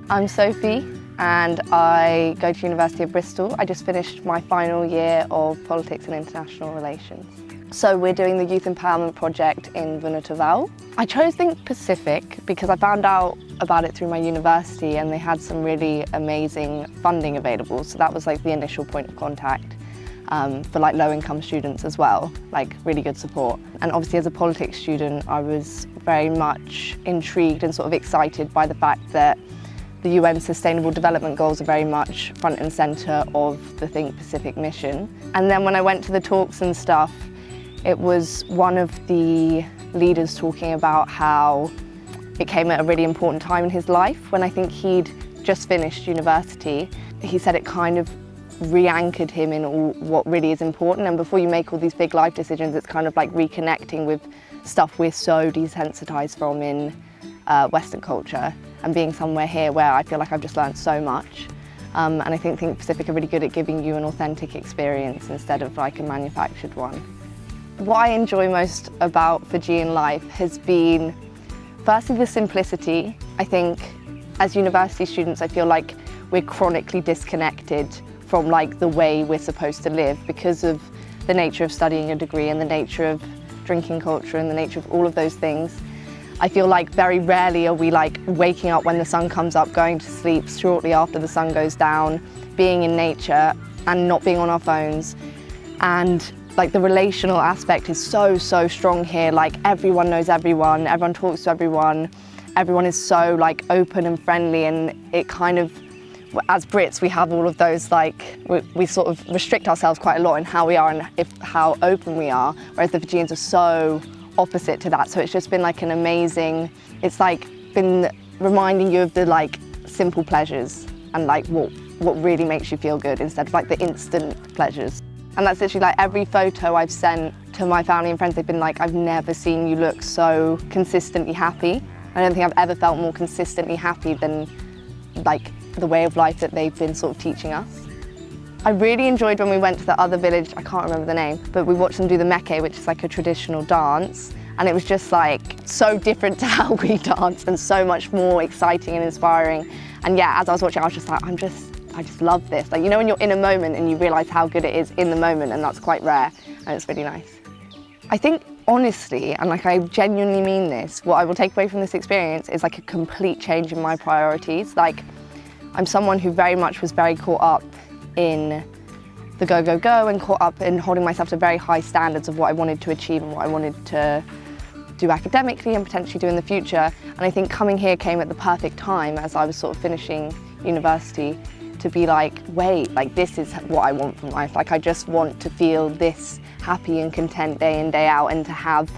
I'm Sophie and I go to University of Bristol. I just finished my final year of Politics and International Relations. So we're doing the Youth Empowerment Project in Vunutuvau. I chose Think Pacific because I found out about it through my university and they had some really amazing funding available. So that was like the initial point of contact for like low-income students as well, like really good support. And obviously as a politics student, I was very much intrigued and sort of excited by the fact that the UN Sustainable Development Goals are very much front and centre of the Think Pacific mission. And then when I went to the talks and stuff, it was one of the leaders talking about how it came at a really important time in his life when I think he'd just finished university. He said it kind of re-anchored him in all what really is important, and before you make all these big life decisions, it's kind of like reconnecting with stuff we're so desensitised from in Western culture, and being somewhere here where I feel like I've just learned so much. And I think Pacific are really good at giving you an authentic experience instead of like a manufactured one. What I enjoy most about Fijian life has been, firstly, the simplicity. I think as university students, I feel like we're chronically disconnected from like the way we're supposed to live because of the nature of studying a degree and the nature of drinking culture and the nature of all of those things. I feel like very rarely are we like waking up when the sun comes up, going to sleep shortly after the sun goes down, being in nature and not being on our phones. And like the relational aspect is so strong here. Like everyone knows everyone talks to everyone is so like open and friendly, and it kind of, as Brits, we have all of those like, we sort of restrict ourselves quite a lot in how we are and how open we are, whereas the Fijians are so opposite to that. So it's just been like an amazing, it's like been reminding you of the like simple pleasures and like what really makes you feel good instead of like the instant pleasures. And that's literally like every photo I've sent to my family and friends, they've been like, I've never seen you look so consistently happy. I don't think I've ever felt more consistently happy than like the way of life that they've been sort of teaching us. I really enjoyed when we went to the other village, I can't remember the name, but we watched them do the meke, which is like a traditional dance. And it was just like so different to how we dance and so much more exciting and inspiring. And yeah, as I was watching, I was just like, I just love this. Like, you know, when you're in a moment and you realise how good it is in the moment, and that's quite rare, and it's really nice. I think honestly, and like I genuinely mean this, what I will take away from this experience is like a complete change in my priorities. Like, I'm someone who very much was very caught up in the go and caught up in holding myself to very high standards of what I wanted to achieve and what I wanted to do academically and potentially do in the future. And I think coming here came at the perfect time as I was sort of finishing university to be like, wait, like this is what I want from life. Like I just want to feel this happy and content day in, day out, and to have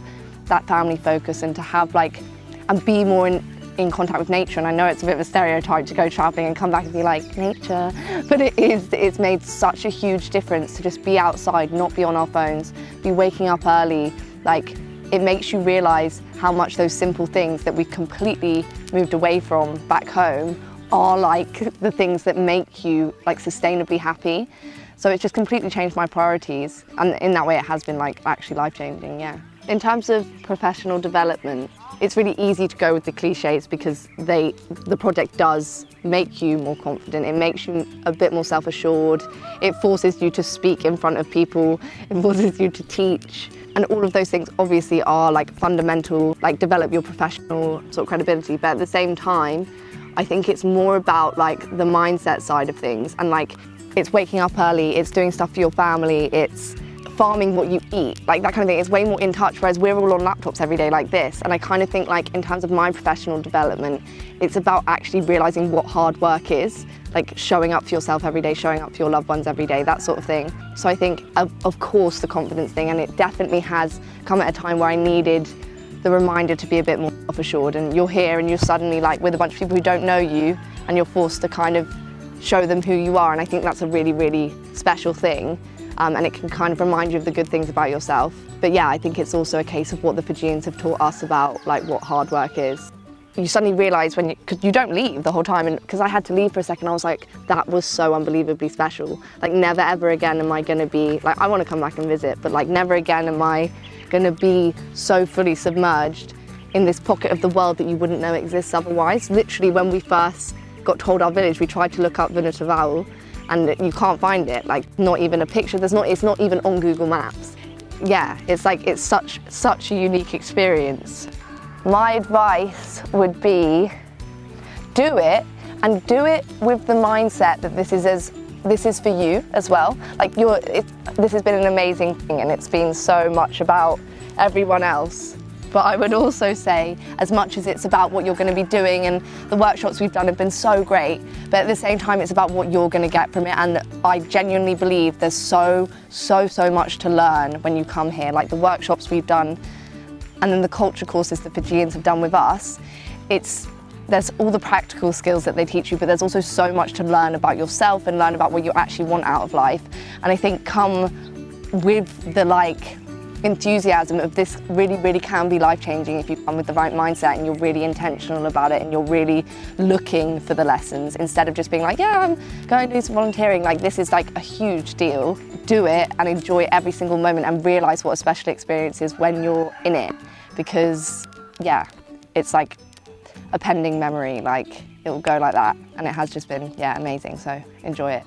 that family focus and to have like, and be more in contact with nature. And I know it's a bit of a stereotype to go traveling and come back and be like, nature, but it's made such a huge difference to just be outside, not be on our phones, be waking up early. Like, it makes you realize how much those simple things that we've completely moved away from back home are like the things that make you like sustainably happy. So it's just completely changed my priorities. And in that way it has been like actually life-changing, yeah. In terms of professional development, it's really easy to go with the cliches because the project does make you more confident. It makes you a bit more self-assured. It forces you to speak in front of people. It forces you to teach. And all of those things obviously are like fundamental, like develop your professional sort of credibility. But at the same time, I think it's more about like the mindset side of things, and like it's waking up early, it's doing stuff for your family, it's farming what you eat, like that kind of thing. It's way more in touch, whereas we're all on laptops every day like this. And I kind of think like in terms of my professional development, it's about actually realising what hard work is, like showing up for yourself every day, showing up for your loved ones every day, that sort of thing. So I think of course the confidence thing, and it definitely has come at a time where I needed the reminder to be a bit more self-assured. And you're here and you're suddenly like with a bunch of people who don't know you, and you're forced to kind of show them who you are. And I think that's a really, really special thing. And it can kind of remind you of the good things about yourself. But yeah, I think it's also a case of what the Fijians have taught us about like what hard work is. You suddenly realise because you don't leave the whole time, and because I had to leave for a second, I was like, that was so unbelievably special. Like never ever again am I gonna be, like I wanna come back and visit, but like never again am I gonna be so fully submerged in this pocket of the world that you wouldn't know exists otherwise. Literally when we first got told our village, we tried to look up Vunutavalu and you can't find it, like not even a picture, it's not even on Google Maps. Yeah, it's like, it's such a unique experience. My advice would be, do it, and do it with the mindset that this is for you as well. Like this has been an amazing thing, and it's been so much about everyone else. But I would also say, as much as it's about what you're going to be doing, and the workshops we've done have been so great, but at the same time it's about what you're going to get from it. And I genuinely believe there's so much to learn when you come here. Like the workshops we've done, and then the culture courses the Fijians have done with us, there's all the practical skills that they teach you, but there's also so much to learn about yourself and learn about what you actually want out of life. And I think come with the enthusiasm of this really can be life-changing if you come with the right mindset and you're really intentional about it and you're really looking for the lessons instead of just being like, yeah, I'm going to do some volunteering. Like, this is like a huge deal. Do it and enjoy every single moment and realise what a special experience is when you're in it, because yeah, it's like a pending memory, like it will go like that, and it has just been, yeah, amazing, so enjoy it.